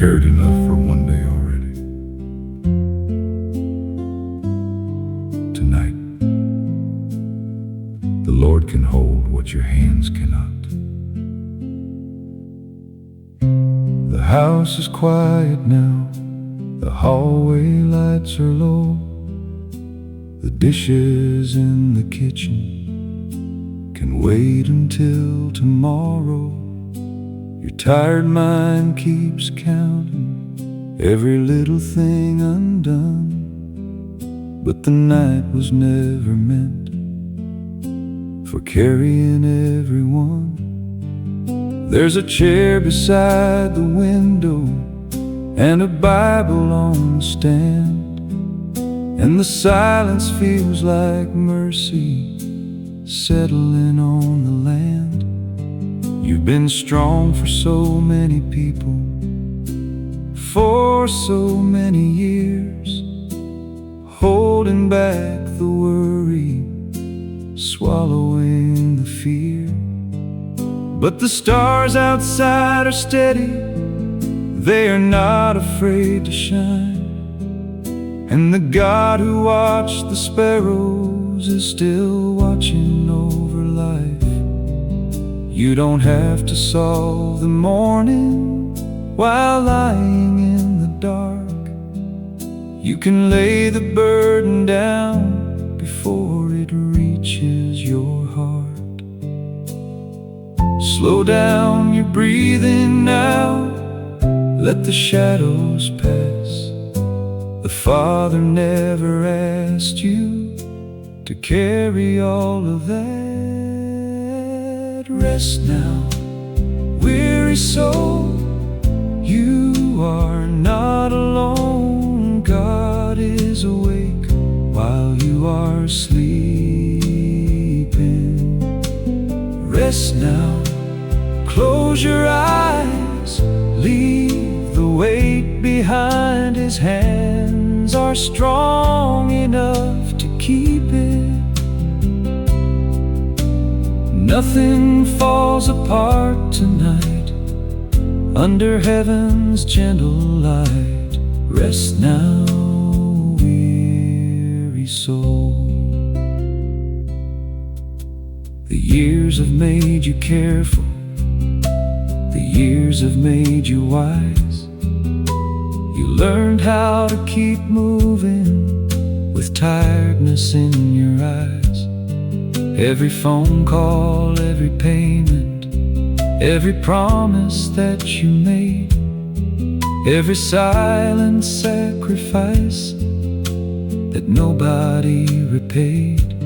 carried enough for one day already. Tonight, the Lord can hold what your hands cannot. The house is quiet now, the hallway lights are low. The dishes in the kitchen can wait until tomorrow. Your tired mind keeps counting every little thing undone, but the night was never meant for carrying everyone. There's a chair beside the window and a Bible on the stand, and the silence feels like mercy settling on the land. You've been strong for so many people, for so many years, holding back the worry, swallowing the fear. But the stars outside are steady, they are not afraid to shine, and the God who watched the sparrows is still watching over life. You don't have to solve the morning while lying in the dark. You can lay the burden down before it reaches your heart. Slow down your breathing now, let the shadows pass. The Father never asked you to carry all of that. Rest now, weary soul, you are not alone. God is awake while you are sleeping. Rest now, close your eyes, leave the weight behind. His hands are strong enough to keep it. Nothing falls apart tonight under heaven's gentle light. Rest now, weary soul. The years have made you careful, the years have made you wise. You learned how to keep moving with tiredness in your eyes. Every phone call, every payment, every promise that you made, every silent sacrifice that nobody repaid.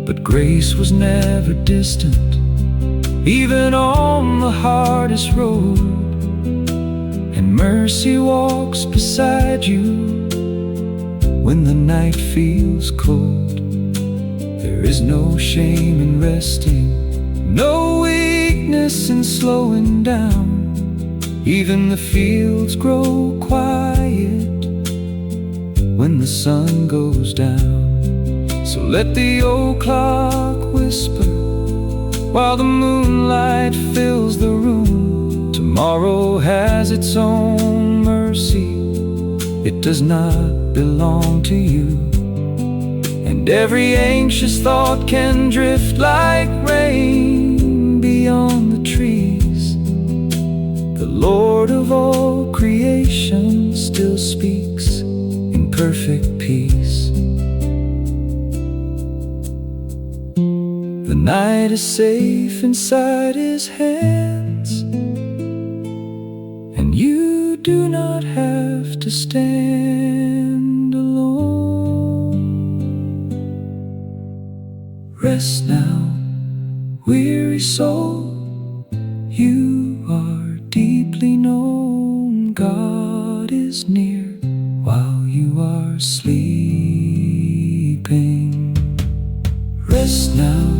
But grace was never distant, even on the hardest road, and mercy walks beside you when the night feels cold. There is no shame in resting, no weakness in slowing down. Even the fields grow quiet when the sun goes down. So let the old clock whisper while the moonlight fills the room. Tomorrow has its own mercy, it does not belong to you. And every anxious thought can drift like rain beyond the trees. The Lord of all creation still speaks in perfect peace. The night is safe inside His hands, and you do not have to stand alone. Rest now, weary soul, you are deeply known. God is near while you are sleeping. Rest now,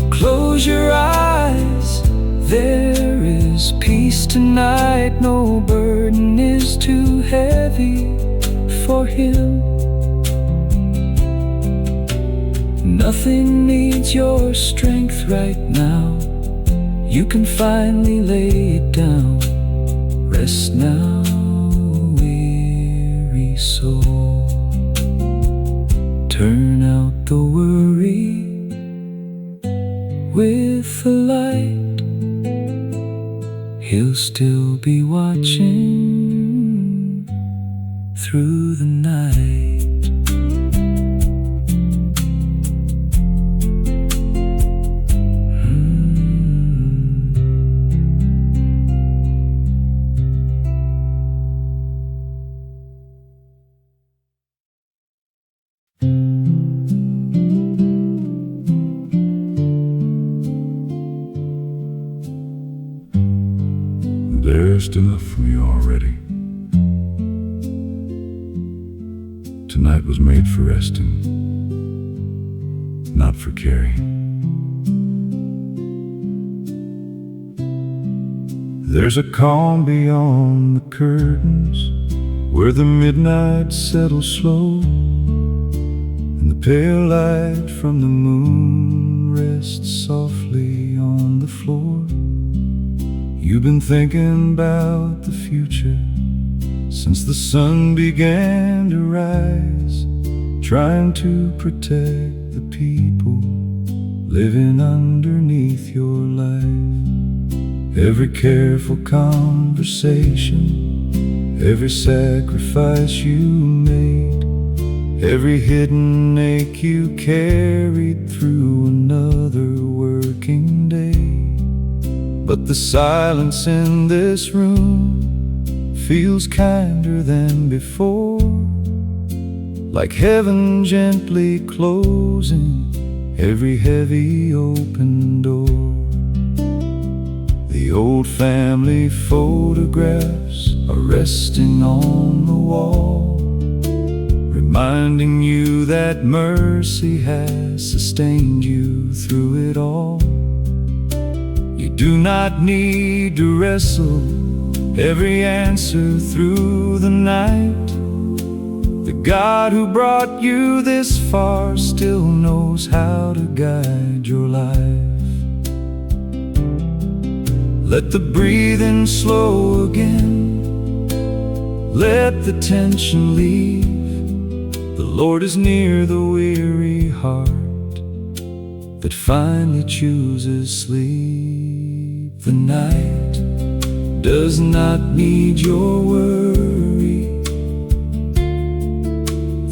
close your eyes, there is peace tonight. No burden is too heavy for Him. Nothing needs your strength right now. You can finally lay it down. Rest now, weary soul. Turn out the worry with the light. He'll still be watching through the night. There's enough for me already. Tonight was made for resting, not for carrying. There's a calm beyond the curtains, where the midnight settles slow, and the pale light from the moon rests softly on the floor. You've been thinking about the future since the sun began to rise, trying to protect the people living underneath your life. Every careful conversation, every sacrifice you made, every hidden ache you carried through another working day. But the silence in this room feels kinder than before, like heaven gently closing every heavy open door. The old family photographs are resting on the wall, reminding you that mercy has sustained you through it all. You do not need to wrestle every answer through the night. The God who brought you this far still knows how to guide your life. Let the breathing slow again, let the tension leave. The Lord is near the weary heart that finally chooses sleep. The night does not need your worry.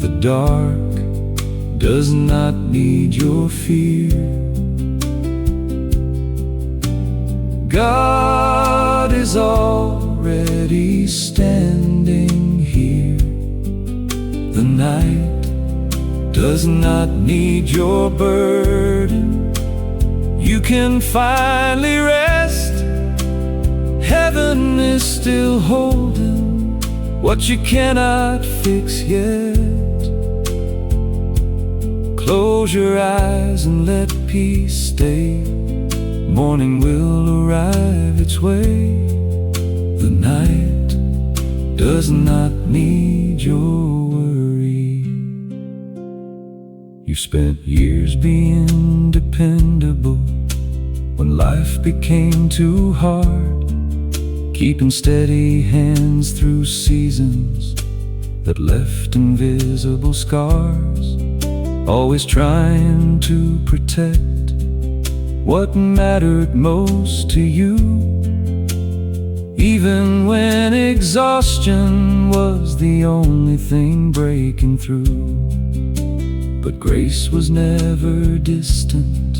The dark does not need your fear. God is already standing here. The night does not need your burden. You can finally rest. Heaven is still holding what you cannot fix yet. Close your eyes and let peace stay. Morning will arrive its way. The night does not need your worry. You spent years being dependable when life became too hard, keeping steady hands through seasons that left invisible scars, always trying to protect what mattered most to you, even when exhaustion was the only thing breaking through. But grace was never distant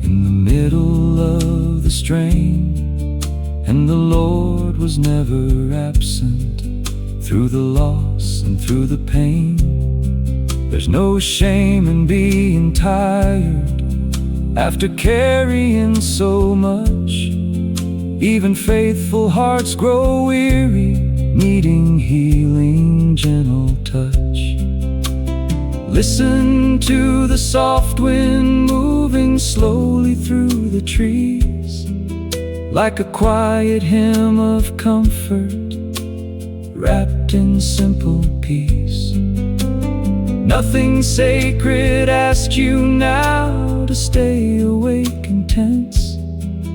in the middle of the strain, and the Lord was never absent through the loss and through the pain. There's no shame in being tired after carrying so much. Even faithful hearts grow weary, needing healing, gentle touch. Listen to the soft wind moving slowly through the trees, like a quiet hymn of comfort wrapped in simple peace. Nothing sacred asks you now to stay awake and tense.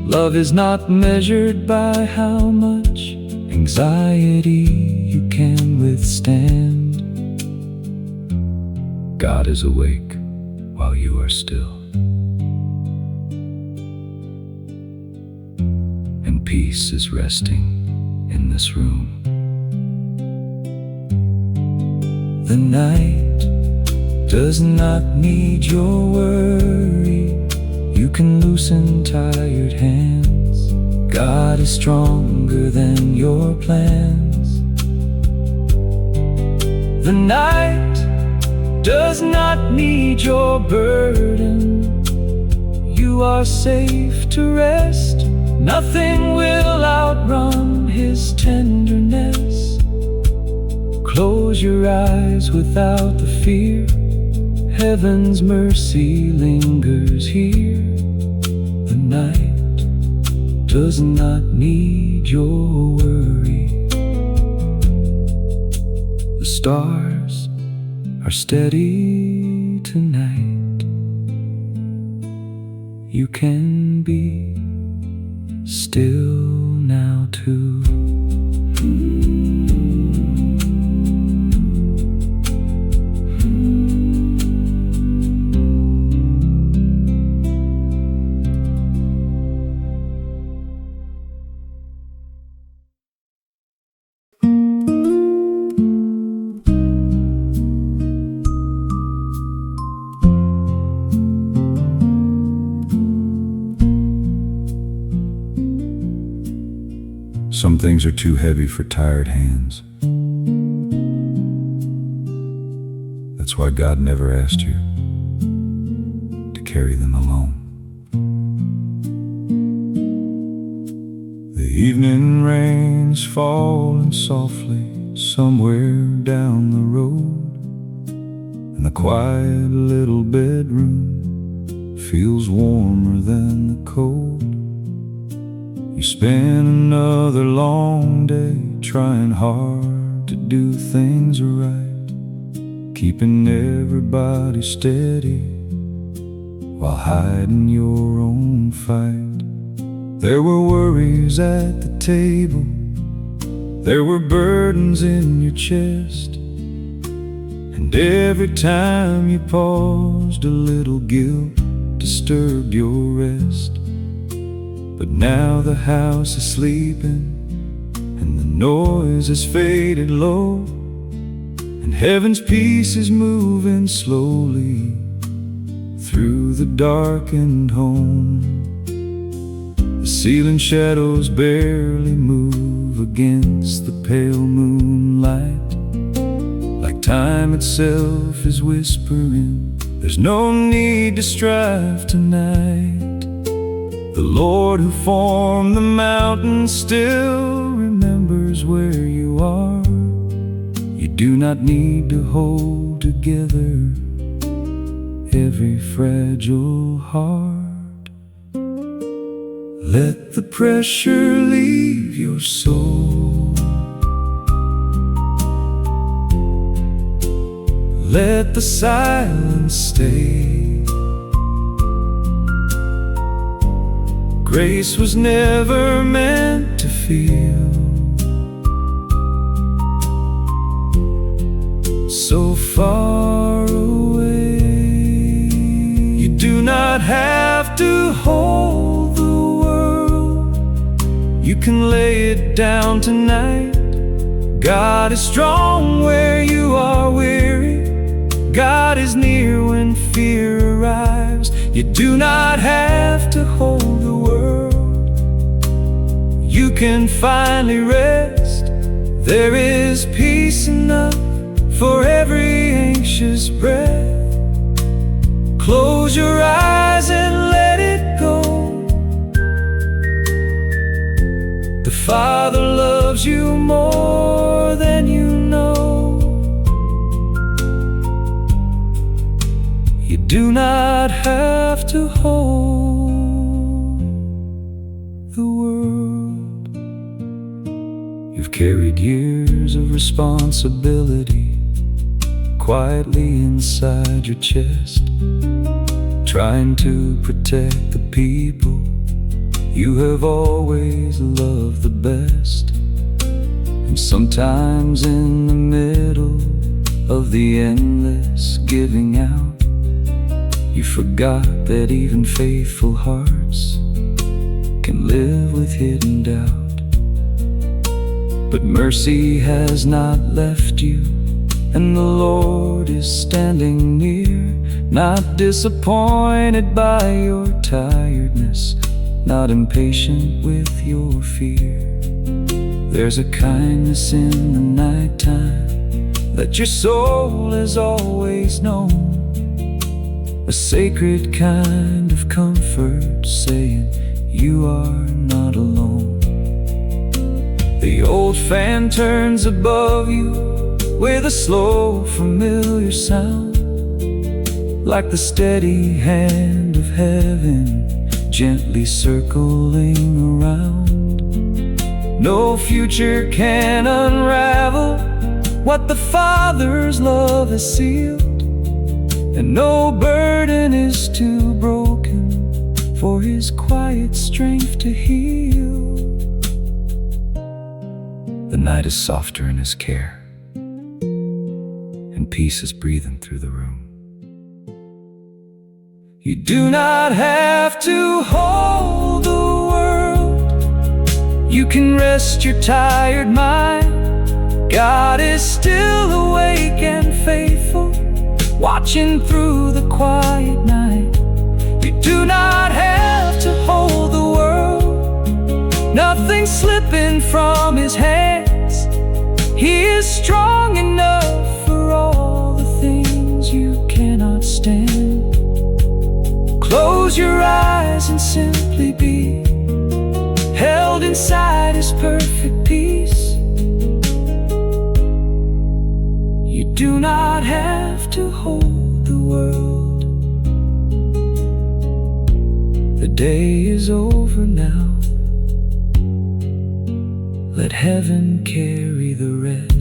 Love is not measured by how much anxiety you can withstand. God is awake while you are still, and peace is resting in this room. The night does not need your worry. You can loosen tired hands. God is stronger than your plans. The night does not need your burden. You are safe to rest. Nothing will outrun His tenderness. Close your eyes without the fear. Heaven's mercy lingers here. The night does not need your worry. The stars are steady tonight. You can be still now too. Some things are too heavy for tired hands. That's why God never asked you to carry them alone. The evening rain's falling softly somewhere down the road, and the quiet little bedroom feels warmer than the cold. You spend another long day trying hard to do things right, keeping everybody steady while hiding your own fight. There were worries at the table, there were burdens in your chest, and every time you paused, a little guilt disturbed your rest. But now the house is sleeping, and the noise has faded low, and heaven's peace is moving slowly through the darkened home. The ceiling shadows barely move against the pale moonlight, like time itself is whispering, there's no need to strive tonight. The Lord who formed the mountains still remembers where you are. You do not need to hold together every fragile heart. Let the pressure leave your soul. Let the silence stay. Grace was never meant to feel so far away. You do not have to hold the world, you can lay it down tonight. God is strong where you are weary. God is near when fear arrives. You do not have to hold the world, you can finally rest. There is peace enough for every anxious breath. Close your eyes and let it go. The Father loves you more than you know. You do not have to hold the world. You've carried years of responsibility quietly inside your chest, trying to protect the people you have always loved the best. And sometimes in the middle of the endless giving out, you forgot that even faithful hearts can live with hidden doubt. But mercy has not left you, and the Lord is standing near, not disappointed by your tiredness, not impatient with your fear. There's a kindness in the nighttime that your soul has always known, a sacred kind of comfort saying you are not alone. The old fan turns above you with a slow, familiar sound, like the steady hand of heaven gently circling around. No future can unravel what the Father's love has sealed, and no burden is too broken for His quiet strength to heal. The night is softer in His care, and peace is breathing through the room. You do not have to hold the world, you can rest your tired mind. God is still awake and faithful, watching through the quiet night. You do not have to hold the world, nothing's slipping from His hands. He is strong enough for all the things you cannot stand. Close your eyes and simply be held inside His perfect peace. You do not have to hold the world. The day is over now. Let heaven carry the rest.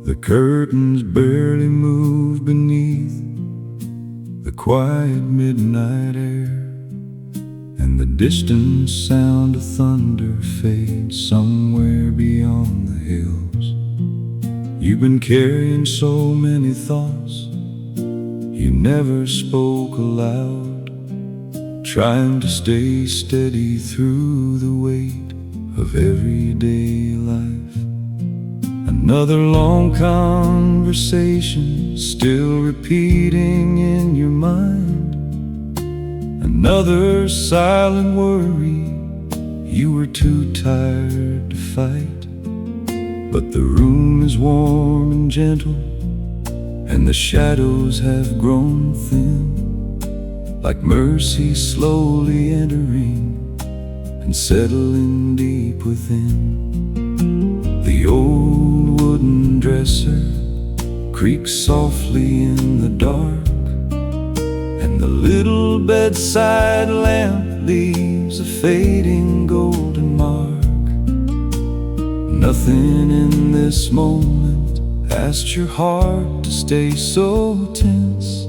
The curtains barely move beneath the quiet midnight air, and the distant sound of thunder fades somewhere beyond the hills. You've been carrying so many thoughts you never spoke aloud, trying to stay steady through the weight of everyday life. Another long conversation still repeating in your mind, another silent worry you were too tired to fight. But the room is warm and gentle, and the shadows have grown thin, like mercy slowly entering and settling deep within. The old wooden dresser creaks softly in the dark, and the little bedside lamp leaves a fading golden mark. Nothing in this moment asked your heart to stay so tense.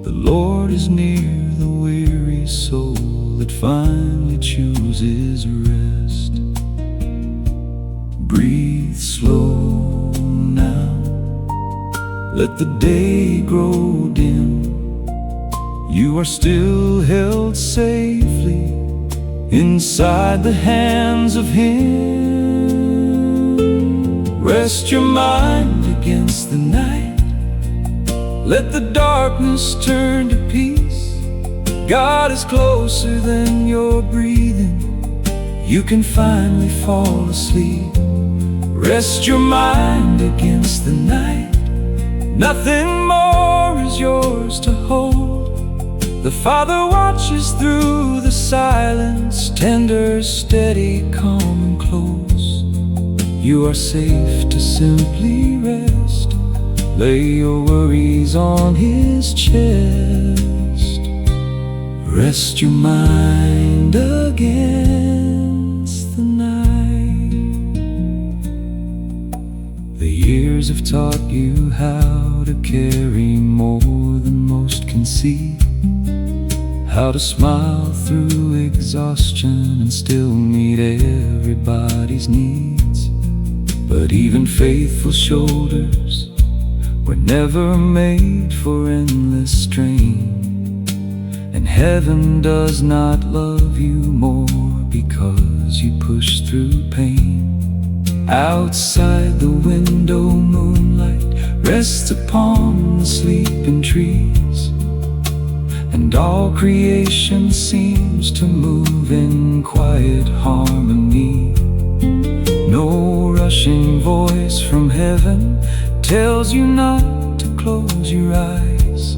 The Lord is near the weary soul that finally chooses rest. Breathe slow now, let the day grow dim. You are still held safely inside the hands of Him. Rest your mind against the night, let the darkness turn to peace. God is closer than you're breathing, you can finally fall asleep. Rest your mind against the night, nothing more is yours to hold. The Father watches through the silence, tender, steady, calm and close. you are safe to simply rest. Lay your worries on His chest. Rest your mind against the night. The years have taught you how to carry more than most can see, how to smile through exhaustion and still meet everybody's needs. But even faithful shoulders were never made for endless strain, and heaven does not love you more because you push through pain. Outside the window, moonlight rests upon the sleeping trees, and all creation seems to move in quiet harmony. No rushing voice from heaven tells you not to close your eyes.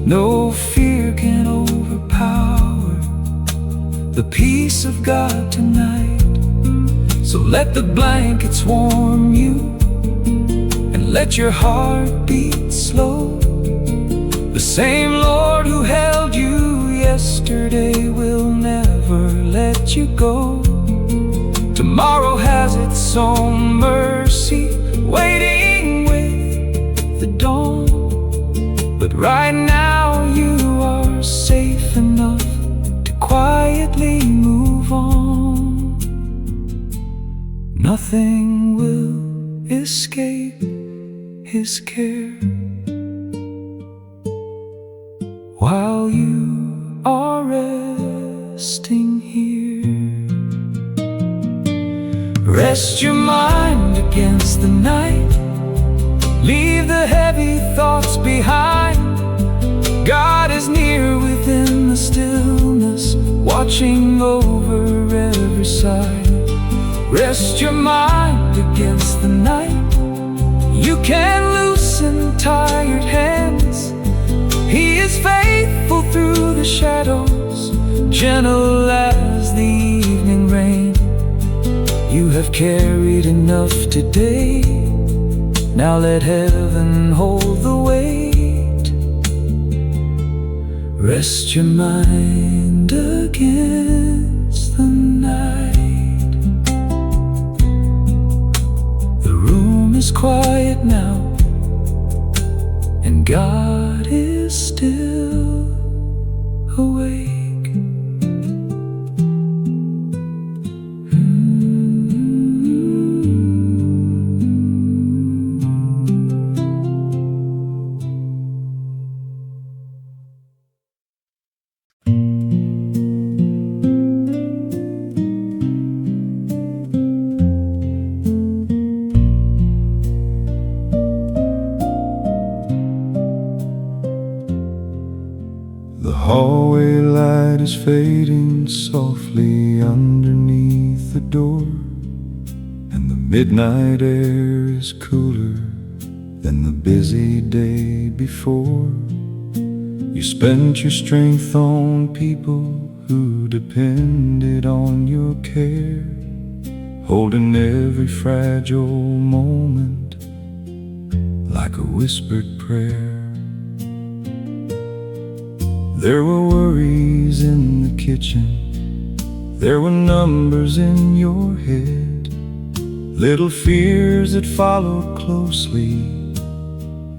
No fear can overpower the peace of God tonight. So let the blankets warm you, and let your heart beat slow. The same Lord who held you yesterday will never let you go. Tomorrow has its own mercy waiting with the dawn. But right now you are safe enough to quietly move on. Nothing will escape His care while you are resting here. Rest your mind against the night. Leave the heavy thoughts behind. God is near within the stillness, watching over every side. Rest your mind against the night. You can loosen tired hands. He is faithful through the shadows, gentle as the evening rain. You have carried enough today. Now let heaven hold the weight. Rest your mind against the night. The room is quiet now, and God is still awake. The hallway light is fading softly underneath the door, and the midnight air is cooler than the busy day before. You spent your strength on people who depended on your care, holding every fragile moment like a whispered prayer. There were worries in the kitchen, there were numbers in your head, little fears that followed closely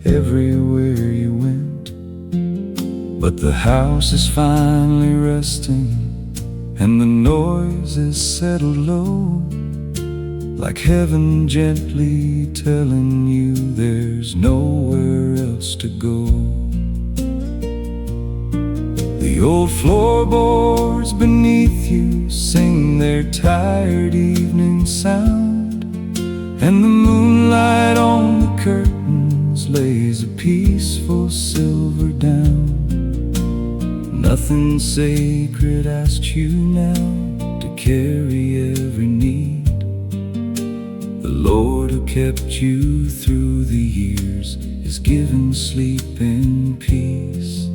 everywhere you went. But the house is finally resting, and the noise is settled low, like heaven gently telling you there's nowhere else to go. The old floorboards beneath you sing their tired evening sound, and the moonlight on the curtains lays a peaceful silver down. Nothing sacred asks you now to carry every need. The Lord who kept you through the years is giving sleep in peace.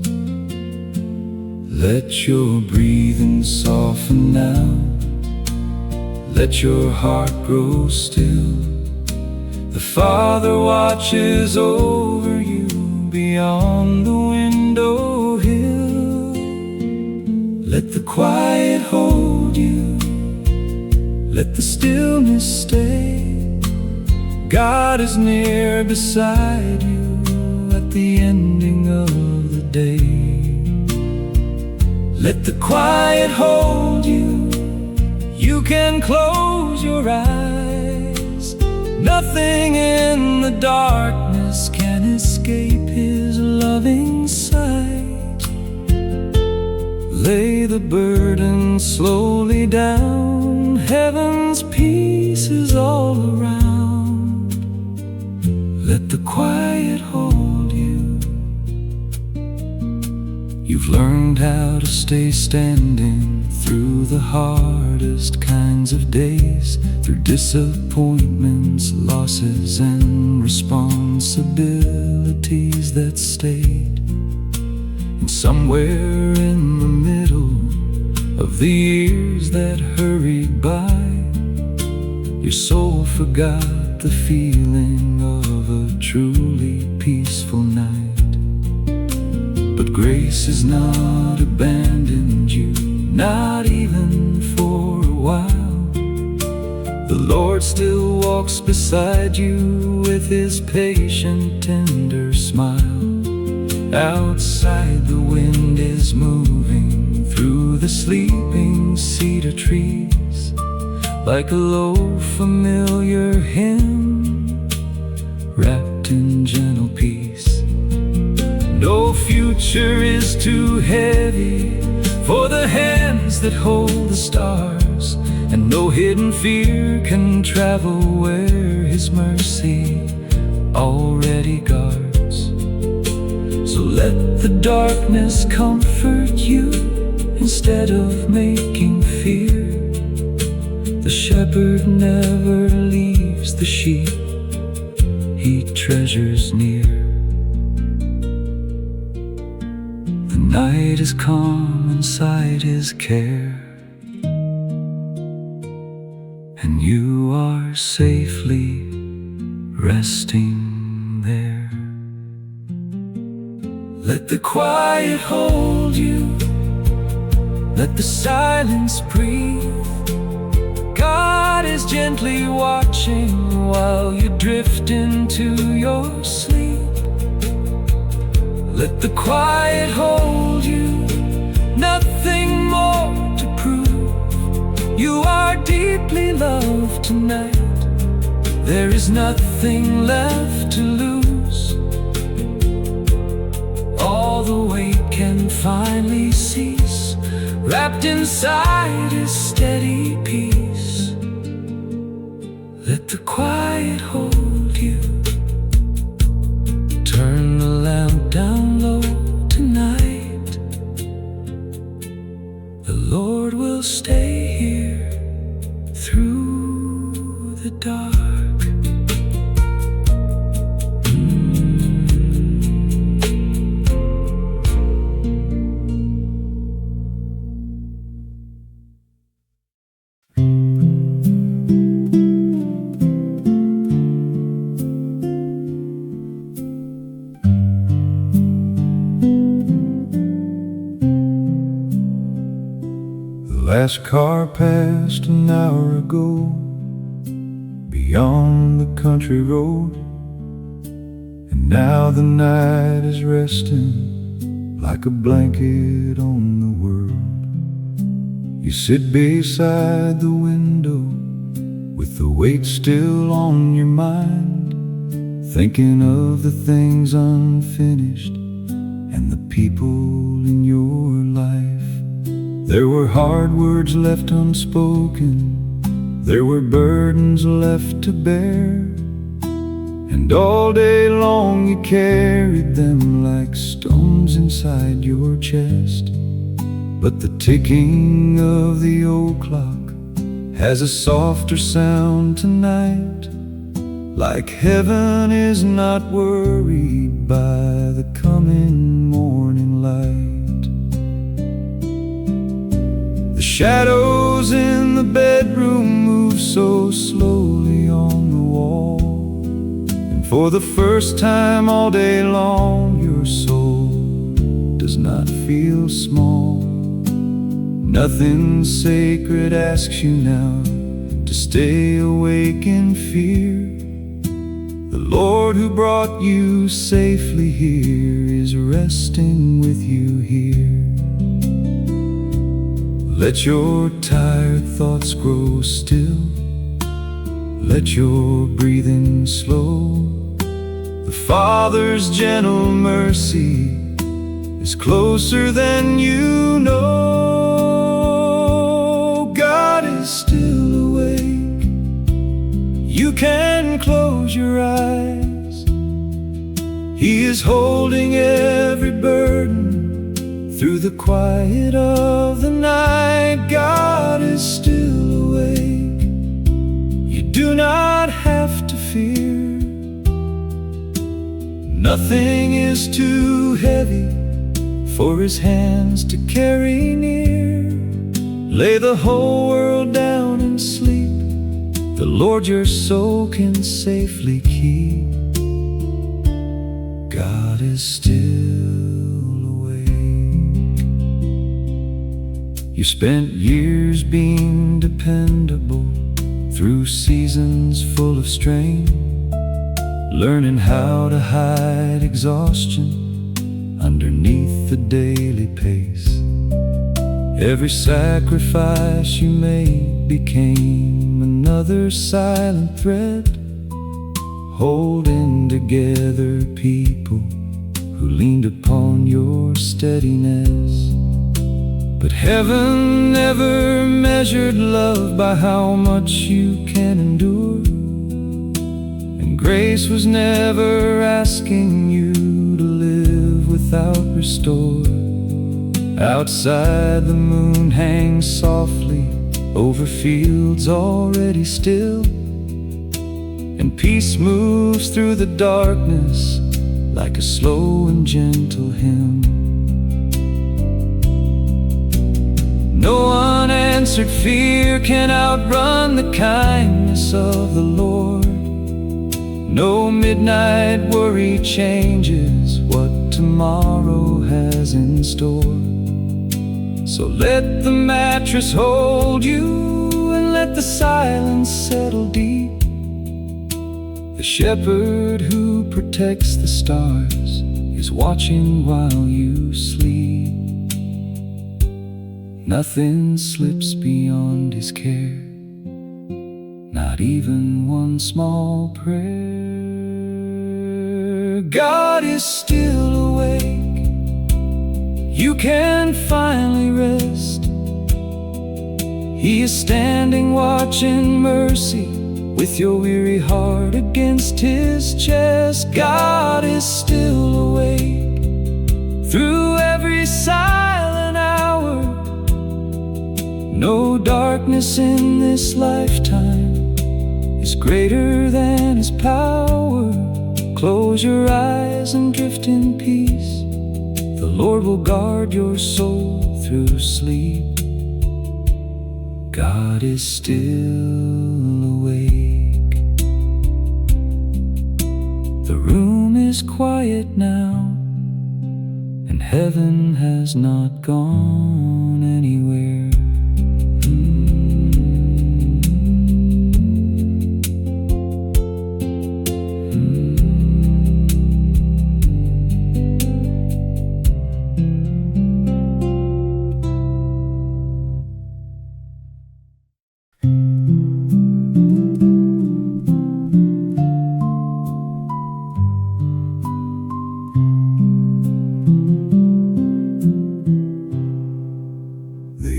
Let your breathing soften now. let your heart grow still. The Father watches over you beyond the window hill. Let the quiet hold you, let the stillness stay. God is near beside you at the ending of the day. Let the quiet hold you, you can close your eyes. Nothing in the darkness can escape His loving sight. Lay the burden slowly down, heaven's peace is all around. Let the quiet hold you. You've learned how to stay standing through the hardest kinds of days, through disappointments, losses, and responsibilities that stayed. And somewhere in the middle of the years that hurried by, your soul forgot the feeling of a truly peaceful night. But grace has not abandoned you, not even for a while. The Lord still walks beside you with His patient, tender smile. Outside the wind is moving through the sleeping cedar trees, like a low familiar hymn wrapped in gentle peace. No future is too heavy for the hands that hold the stars, and no hidden fear can travel where His mercy already guards. So let the darkness comfort you instead of making fear. The shepherd never leaves the sheep He treasures near. The night is calm inside His care, and you are safely resting there. Let the quiet hold you, let the silence breathe. God is gently watching while you drift into your sleep. Let the quiet hold you, nothing more to prove. You are deeply loved tonight, there is nothing left to lose. All the weight can finally cease, wrapped inside His steady peace. Let the quiet hold you. Turn the lamp down low tonight. The Lord will stay here through the dark. Last car passed an hour ago, beyond the country road, and now the night is resting like a blanket on the world. You sit beside the window with the weight still on your mind, thinking of the things unfinished and the people in your life. There were hard words left unspoken, there were burdens left to bear, and all day long you carried them like stones inside your chest. But the ticking of the old clock has a softer sound tonight, like heaven is not worried by the coming morning light. The shadows in in the bedroom moves so slowly on the wall, and for the first time all day long your soul does not feel small. Nothing sacred asks you now to stay awake in fear. The Lord who brought you safely here is resting with you here. Let your tired thoughts grow still, let your breathing slow. The Father's gentle mercy is closer than you know. God is still awake. You can close your eyes. He is holding every burden through the quiet of the night. God is still awake. You do not have to fear. Nothing is too heavy for His hands to carry near. Lay the whole world down and sleep. The Lord your soul can safely keep. God is still awake. You spent years being dependable through seasons full of strain, learning how to hide exhaustion underneath the daily pace. Every sacrifice you made became another silent thread, holding together people who leaned upon your steadiness. But heaven never measured love by how much you can endure, and grace was never asking you to live without restore. Outside the moon hangs softly over fields already still, and peace moves through the darkness like a slow and gentle hymn. No unanswered fear can outrun the kindness of the Lord. No midnight worry changes what tomorrow has in store. So let the mattress hold you and let the silence settle deep. The shepherd who protects the stars is watching while you sleep. Nothing slips beyond His care, not even one small prayer. God is still awake. You can finally rest. He is standing watching mercy with your weary heart against His chest. God is still awake through every silent hour. No darkness in this lifetime is greater than His power. Close your eyes and drift in peace. The Lord will guard your soul through sleep. God is still awake. The room is quiet now, and heaven has not gone anywhere.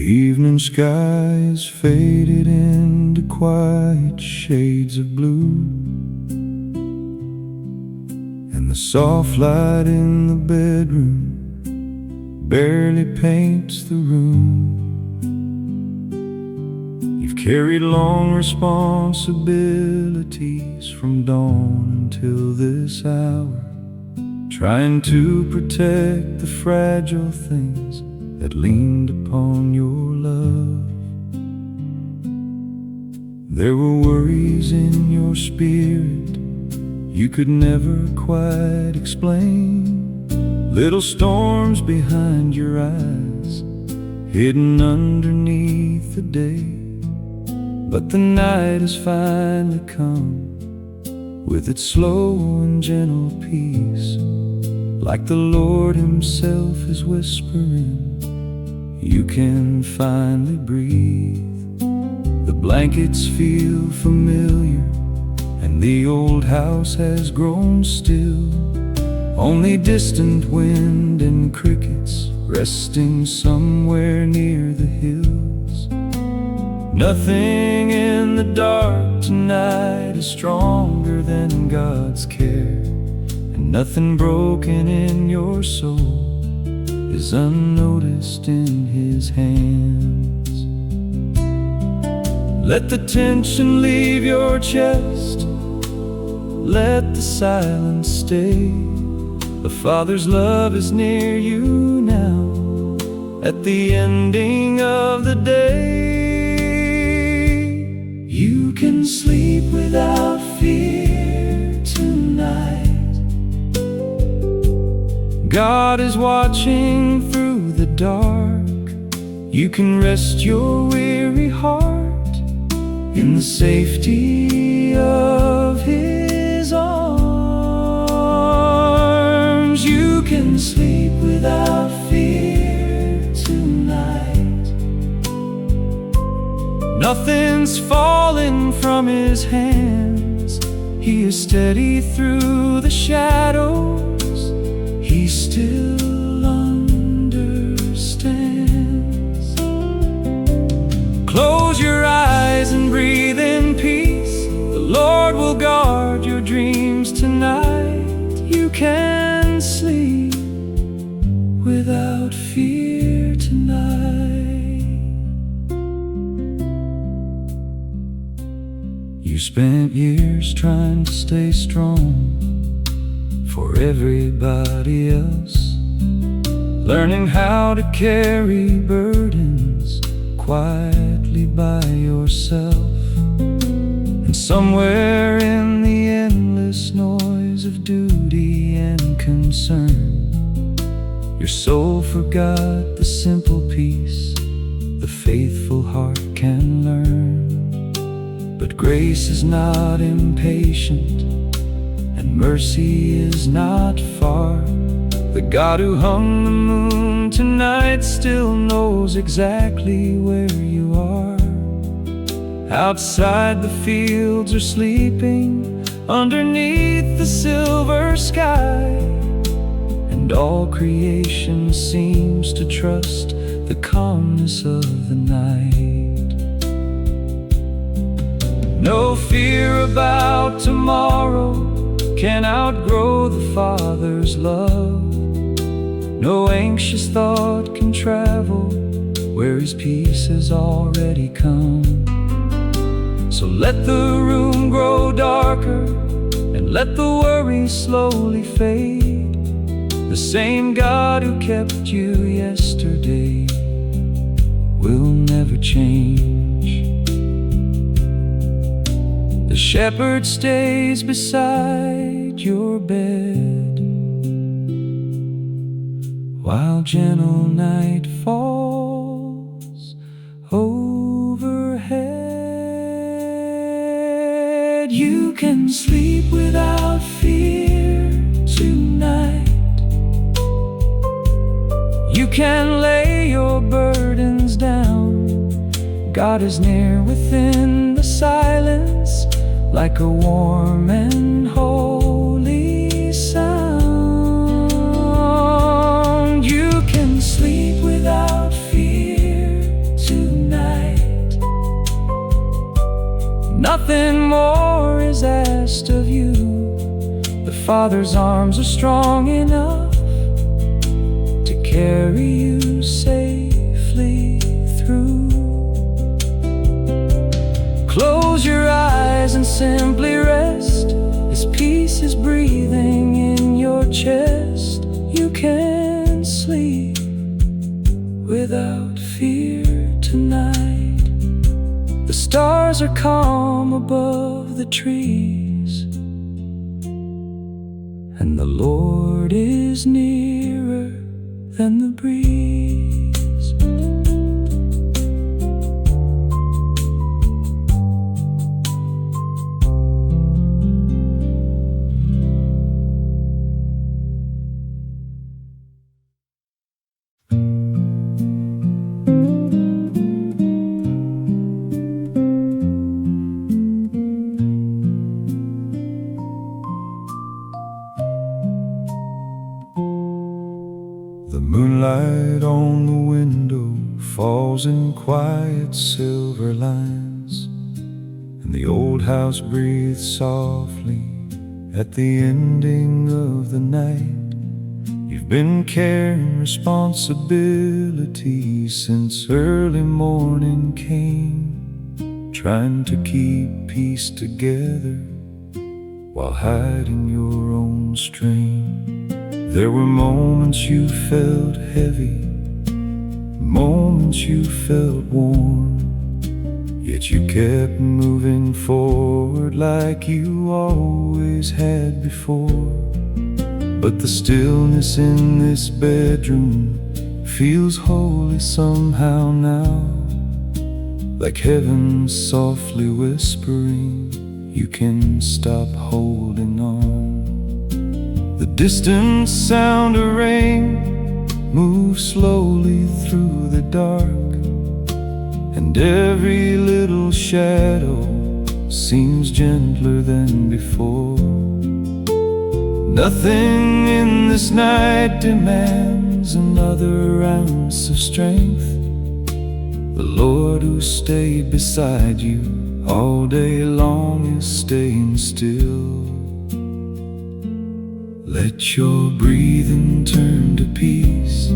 Evening sky is faded into quiet shades of blue, and the soft light in the bedroom barely paints the room. You've carried long responsibilities from dawn until this hour, trying to protect the fragile things that leaned upon your love. There were worries in your spirit you could never quite explain, little storms behind your eyes, hidden underneath the day. But the night has finally come, with its slow and gentle peace, like the Lord himself is whispering, you can finally breathe. The blankets feel familiar, and the old house has grown still. Only distant wind and crickets resting somewhere near the hills. Nothing in the dark tonight is stronger than God's care, and nothing broken in your soul is unnoticed in his hands. Let the tension leave your chest, let the silence stay. The Father's love is near you now, at the ending of the day. You can sleep without fear tonight. God is watching through the dark. You can rest your weary heart in the safety of his arms. You can sleep without fear tonight. Nothing's falling from his hands. He is steady through the shadows. He still understands. Close your eyes and breathe in peace. The Lord will guard your dreams tonight. You can sleep without fear tonight. You spent years trying to stay strong for everybody else, learning how to carry burdens quietly by yourself. And somewhere in the endless noise of duty and concern, your soul forgot the simple peace the faithful heart can learn. But grace is not impatient, and mercy is not far. The God who hung the moon tonight still knows exactly where you are. Outside the fields are sleeping underneath the silver sky, and all creation seems to trust the calmness of the night. No fear about tomorrow can outgrow the Father's love. No anxious thought can travel where his peace has already come. So let the room grow darker, and let the worry slowly fade. The same God who kept you yesterday will never change. The shepherd stays beside your bed while gentle night falls overhead. You can sleep without fear tonight. You can lay your burdens down. God is near within the silence, like a warm and holy sound. You can sleep without fear tonight. Nothing more is asked of you. The Father's arms are strong enough to carry you safely through. Close your eyes and simply rest. His peace is breathing in your chest. You can sleep without fear tonight. The stars are calm above the trees, and the Lord is nearer than the breeze. The moonlight on the window falls in quiet silver lines, and the old house breathes softly at the ending of the night. You've been carrying responsibility since early morning came, trying to keep peace together while hiding your own strain. There were moments you felt heavy, moments you felt warm, yet you kept moving forward like you always had before. But the stillness in this bedroom feels holy somehow now, like heaven softly whispering, you can stop holding on. The distant sound of rain moves slowly through the dark, and every little shadow seems gentler than before. Nothing in this night demands another ounce of strength. The Lord who stayed beside you all day long is staying still. Let your breathing turn to peace,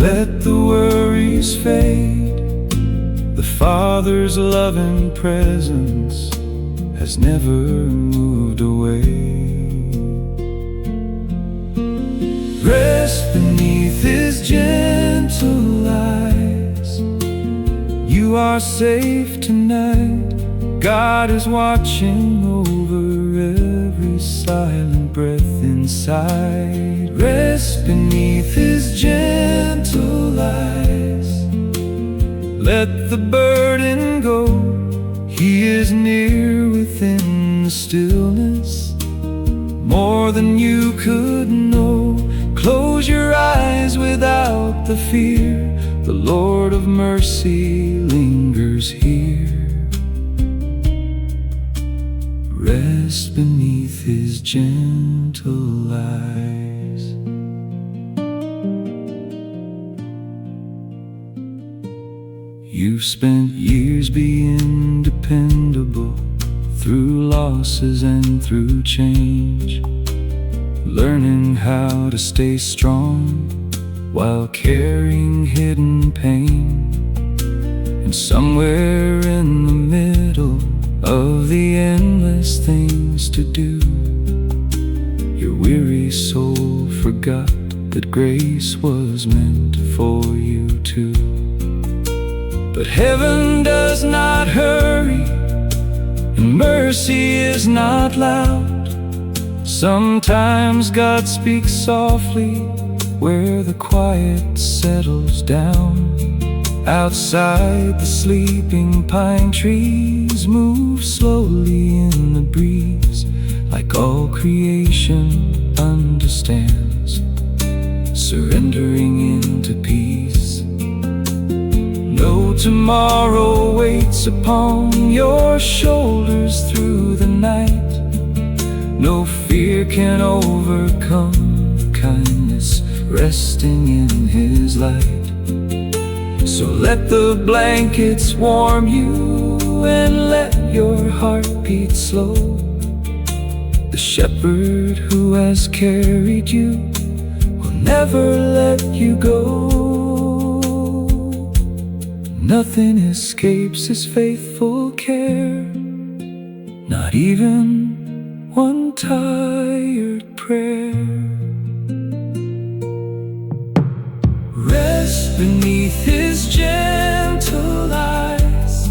let the worries fade. The Father's loving presence has never moved away. Rest beneath His gentle eyes. You are safe tonight. God is watching over every silent breath inside. Rest beneath His gentle eyes. Let the burden go. He is near within the stillness, more than you could know. Close your eyes without the fear. The Lord of mercy lingers here. Rest beneath His gentle eyes. You've spent years being dependable, through losses and through change, learning how to stay strong while carrying hidden pain. And somewhere in the middle of the endless things to do, your weary soul forgot that grace was meant for you too. But heaven does not hurry, and mercy is not loud. Sometimes God speaks softly where the quiet settles down. Outside, the sleeping pine trees move slowly in the breeze, like all creation understands, surrendering into peace. No tomorrow waits upon your shoulders through the night. No fear can overcome kindness resting in His light. So let the blankets warm you and let your heart beat slow. The shepherd who has carried you will never let you go. Nothing escapes His faithful care, not even one tired prayer. Rest beneath His gentle eyes.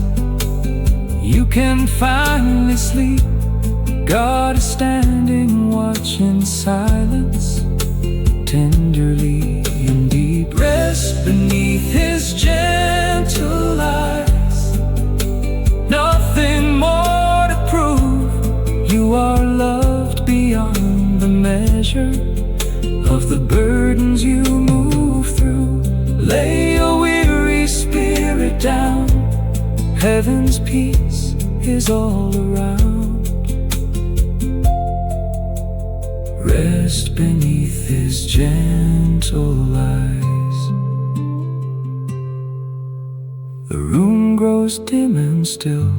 can finally sleep. God is standing watch in silence, tenderly and deep. Rest beneath His gentle eyes. Nothing more to prove. You are loved beyond the measure of the burdens you move through. Lay your weary spirit down. Heaven's peace is all around. Rest beneath His gentle eyes. The room grows dim and still,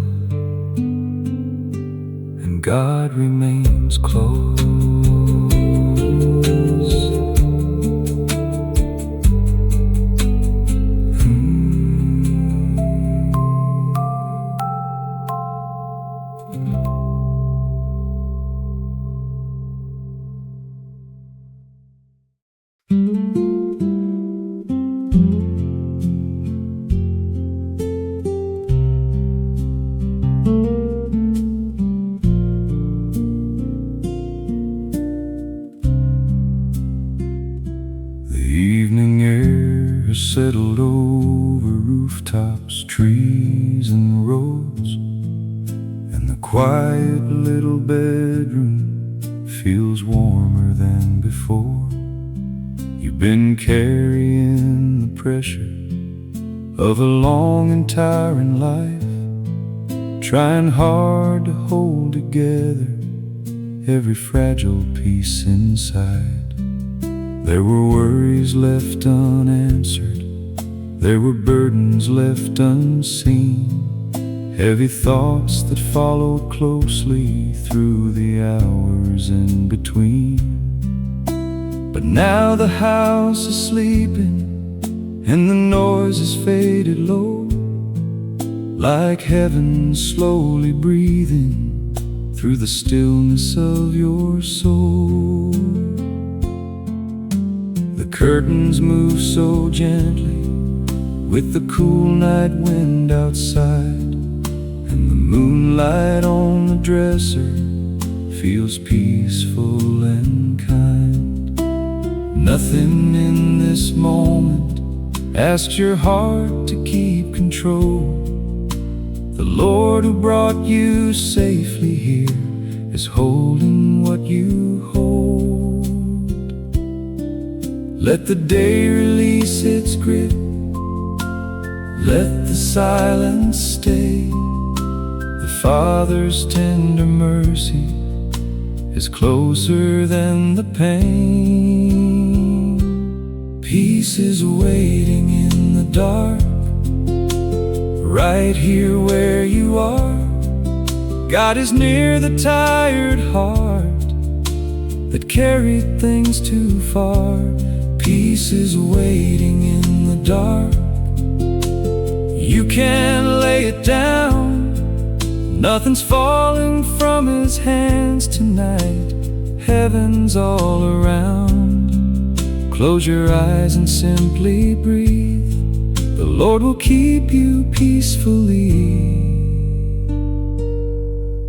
and God remains close. Settled over rooftops, trees and roads, and the quiet little bedroom feels warmer than before. You've been carrying the pressure of a long and tiring life, trying hard to hold together every fragile piece inside. There were worries left unanswered, there were burdens left unseen, heavy thoughts that followed closely through the hours in between. But now the house is sleeping, and the noise has faded low, like heaven slowly breathing through the stillness of your soul. The curtains move so gently with the cool night wind outside, and the moonlight on the dresser feels peaceful and kind. Nothing in this moment asks your heart to keep control. The Lord who brought you safely here is holding what you hold. Let the day release its grip, let the silence stay. The Father's tender mercy is closer than the pain. Peace is waiting in the dark, right here where you are. God is near the tired heart that carried things too far. Peace is waiting in the dark. You can lay it down. Nothing's falling from His hands tonight. Heaven's all around. Close your eyes and simply breathe. The Lord will keep you peacefully.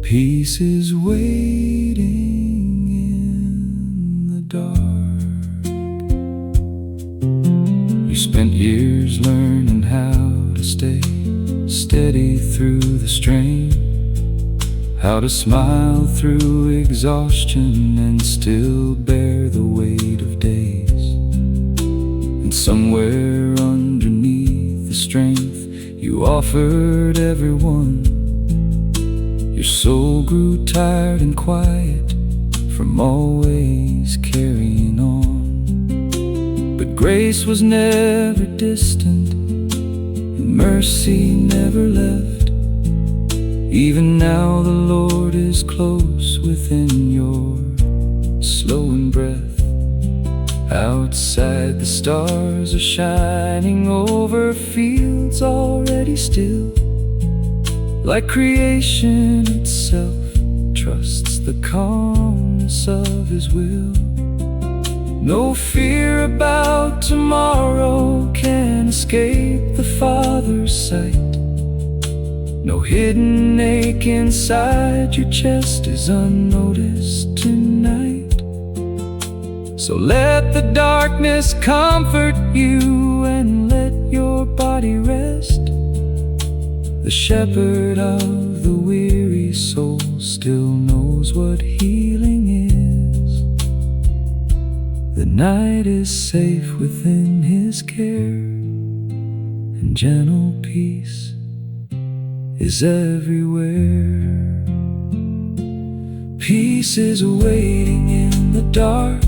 Peace is waiting in the dark. You spent years learning how to stay steady through the strain, how to smile through exhaustion and still bear the weight of days. And somewhere underneath the strength you offered everyone, your soul grew tired and quiet from always carrying on. But grace was never distant, and mercy never left. Even now the Lord is close within your slowing breath. Outside the stars are shining over fields already still, like creation itself trusts the calmness of His will. No fear about tomorrow can escape the Father's sight. No hidden ache inside your chest is unnoticed tonight. So let the darkness comfort you and let your body rest. The shepherd of the weary soul still knows what healing is. The night is safe within his care, and gentle peace is everywhere. Peace is waiting in the dark.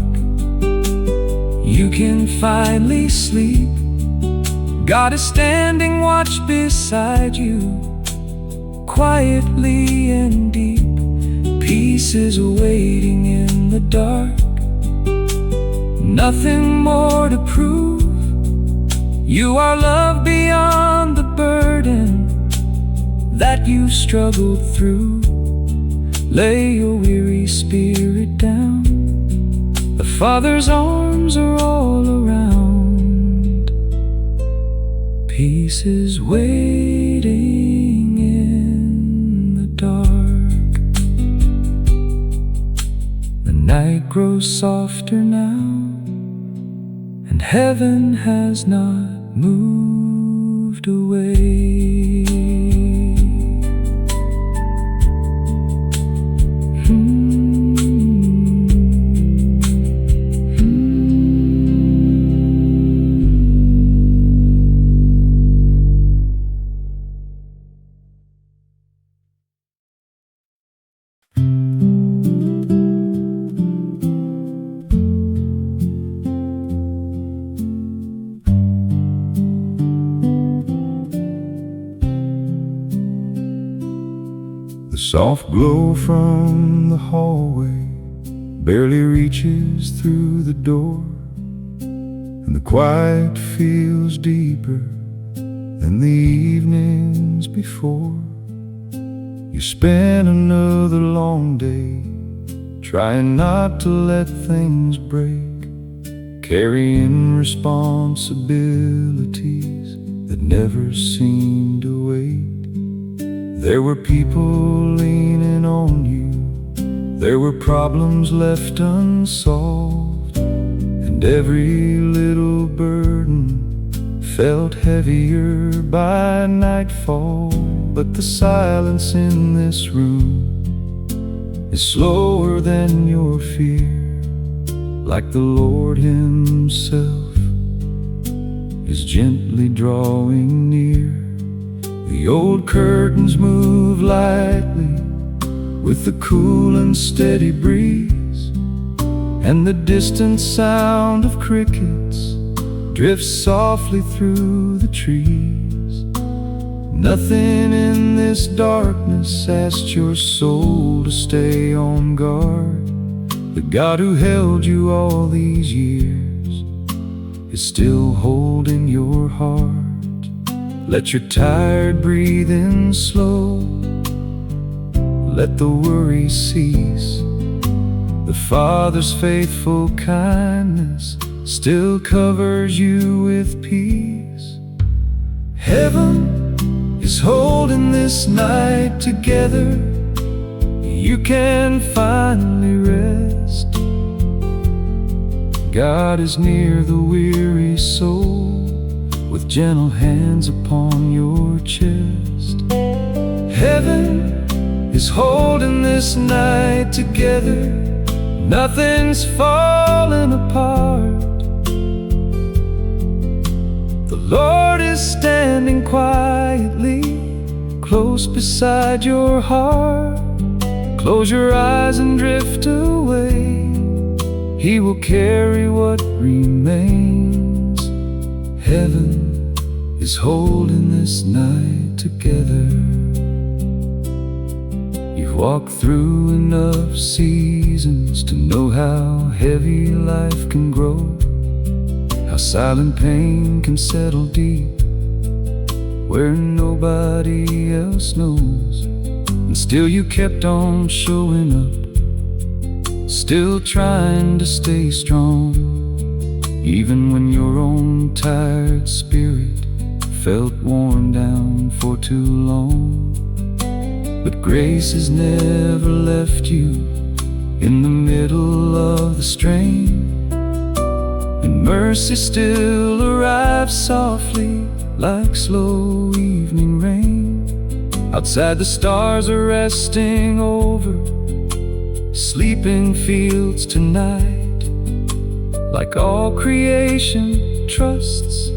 You can finally sleep. God is standing watch beside you, quietly and deep. Peace is waiting in the dark. Nothing more to prove. You are loved beyond the burden that you struggled through. Lay your weary spirit down. The Father's arms are all around. Peace is waiting in the dark. The night grows softer now, and heaven has not moved away. The soft glow from the hallway barely reaches through the door, and the quiet feels deeper than the evenings before. You spend another long day trying not to let things break, carrying responsibilities that never seem to wait. There were people leaning on you, there were problems left unsolved, and every little burden felt heavier by nightfall. But the silence in this room is slower than your fear, like the Lord Himself is gently drawing near. The old curtains move lightly with the cool and steady breeze, and the distant sound of crickets drifts softly through the trees. Nothing in this darkness asks your soul to stay on guard. The God who held you all these years is still holding your heart. Let your tired breathing slow, let the worry cease. The Father's faithful kindness still covers you with peace. Heaven is holding this night together. You can finally rest. God is near the weary soul, with gentle hands upon your chest. Heaven is holding this night together. Nothing's falling apart. The Lord is standing quietly, close beside your heart. Close your eyes and drift away. He will carry what remains. Heaven is holding this night together. You've walked through enough seasons to know how heavy life can grow, how silent pain can settle deep where nobody else knows. And still you kept on showing up, still trying to stay strong, even when your own tired spirit felt worn down for too long. But grace has never left you in the middle of the strain, and mercy still arrives softly like slow evening rain. Outside the stars are resting over sleeping fields tonight. Like all creation trusts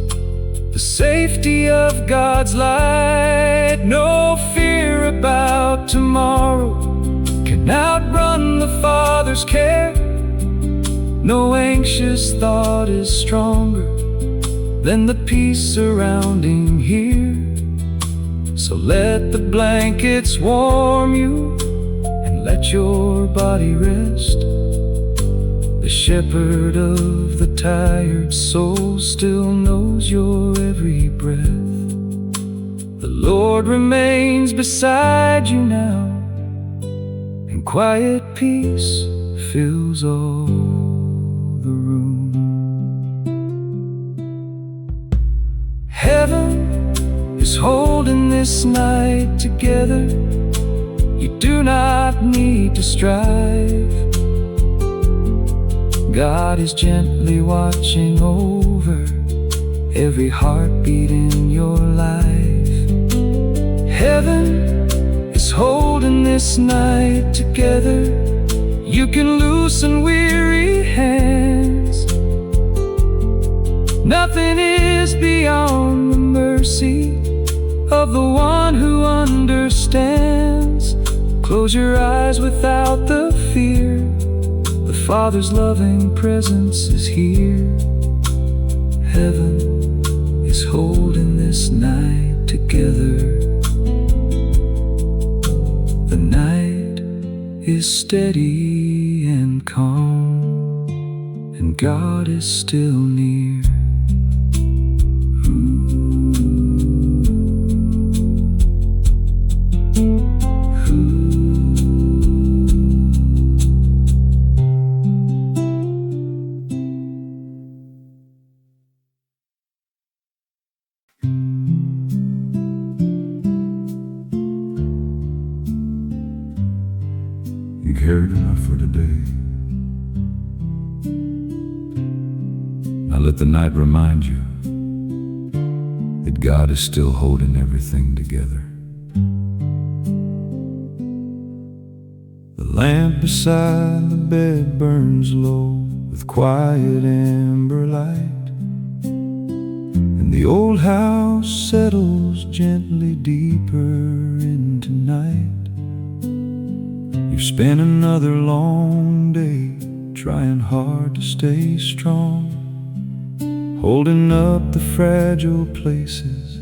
the safety of God's light. No fear about tomorrow can outrun the Father's care. No anxious thought is stronger than the peace surrounding here. So let the blankets warm you and let your body rest. The shepherd of the tired soul still knows your every breath. The Lord remains beside you now, and quiet peace fills all the room. Heaven is holding this night together. You do not need to strive. God is gently watching over every heartbeat in your life. Heaven is holding this night together. You can loosen weary hands. Nothing is beyond the mercy of the one who understands. Close your eyes without the fear. The Father's loving presence is here. Heaven is holding this night together. The night is steady and calm, and God is still near. You carried enough for today. Now let the night remind you that God is still holding everything together. The lamp beside the bed burns low with quiet amber light, and the old house settles gently deeper into night. You've spent another long day trying hard to stay strong, holding up the fragile places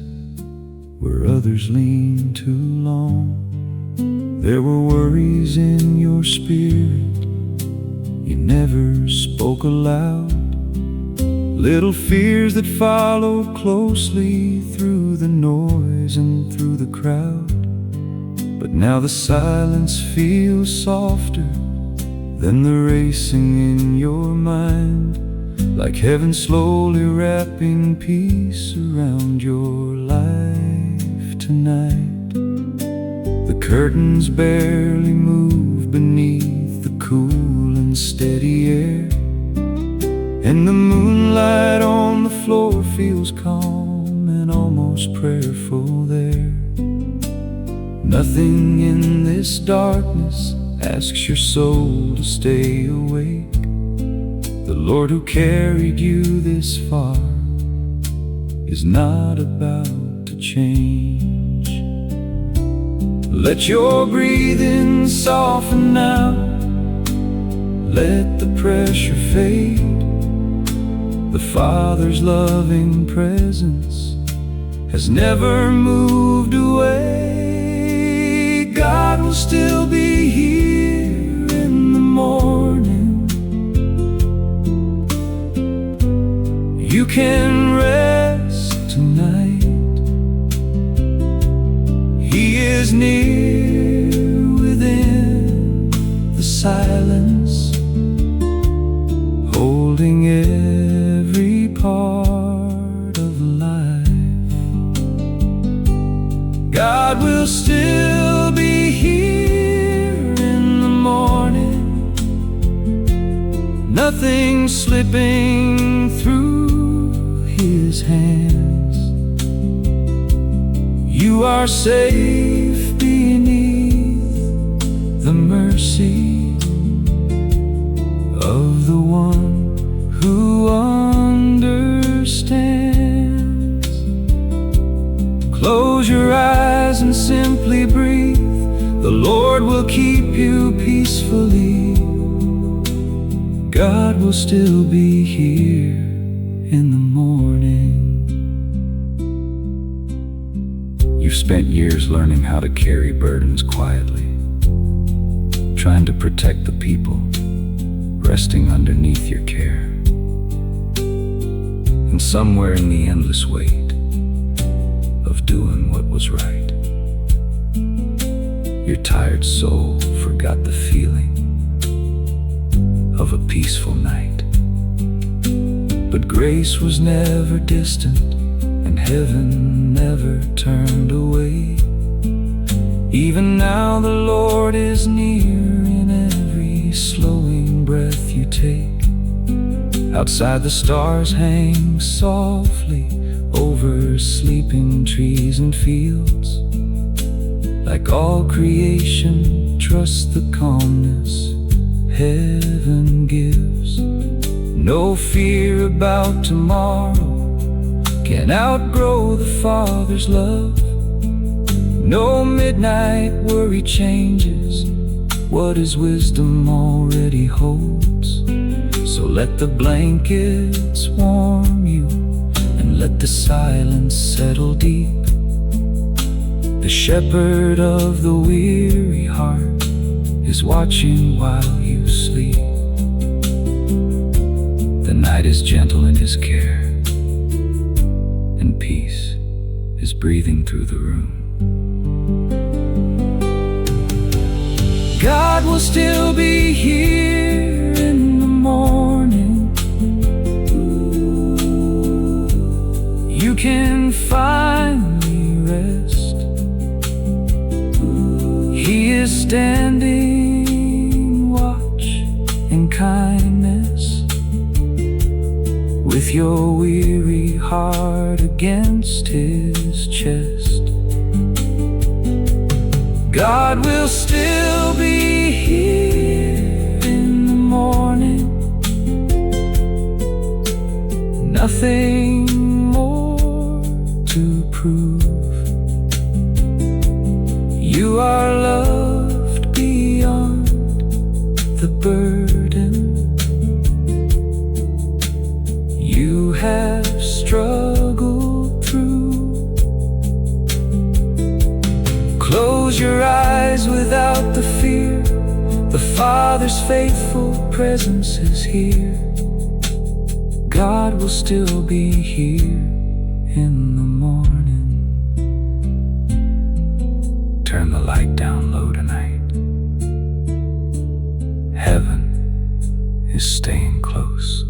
where others lean too long. There were worries in your spirit you never spoke aloud, little fears that follow closely through the noise and through the crowd. But now the silence feels softer than the racing in your mind, like heaven slowly wrapping peace around your life tonight. The curtains barely move beneath the cool and steady air, and the moonlight on the floor feels calm and almost prayerful there. Nothing in this darkness asks your soul to stay awake. The Lord who carried you this far is not about to change. Let your breathing soften now. Let the pressure fade. The Father's loving presence has never moved away. God will still be here in the morning. You can rest tonight. He is near within the silence, holding every part of life. will still be here in the morning. Nothing slipping through His hands. You are safe beneath the mercy of the one who understands. Close your eyes and simply breathe. The Lord will keep you peacefully. God will still be here in the morning. You've spent years learning how to carry burdens quietly, trying to protect the people resting underneath your care. And somewhere in the endless weight of doing what was right, your tired soul forgot the feeling of a peaceful night. But grace was never distant, and heaven never turned away. Even now the Lord is near in every slowing breath you take. Outside the stars hang softly over sleeping trees and fields. Like all creation, trust the calmness heaven gives. No fear about tomorrow can outgrow the Father's love. No midnight worry changes what His wisdom already holds. So let the blankets warm you, and let the silence settle deep. The shepherd of the weary heart is watching while you sleep. The night is gentle in His care, and peace is breathing through the room. God will still be here in the morning. You can finally rest. He is standing watch in kindness, with your weary heart against His chest. God will still be here in the morning. Nothing more to prove. You are loved beyond the burden you have struggled through. Close your eyes without the fear. The Father's faithful presence is here. God will still be here in the morning. Turn the light down low tonight. Heaven is staying close.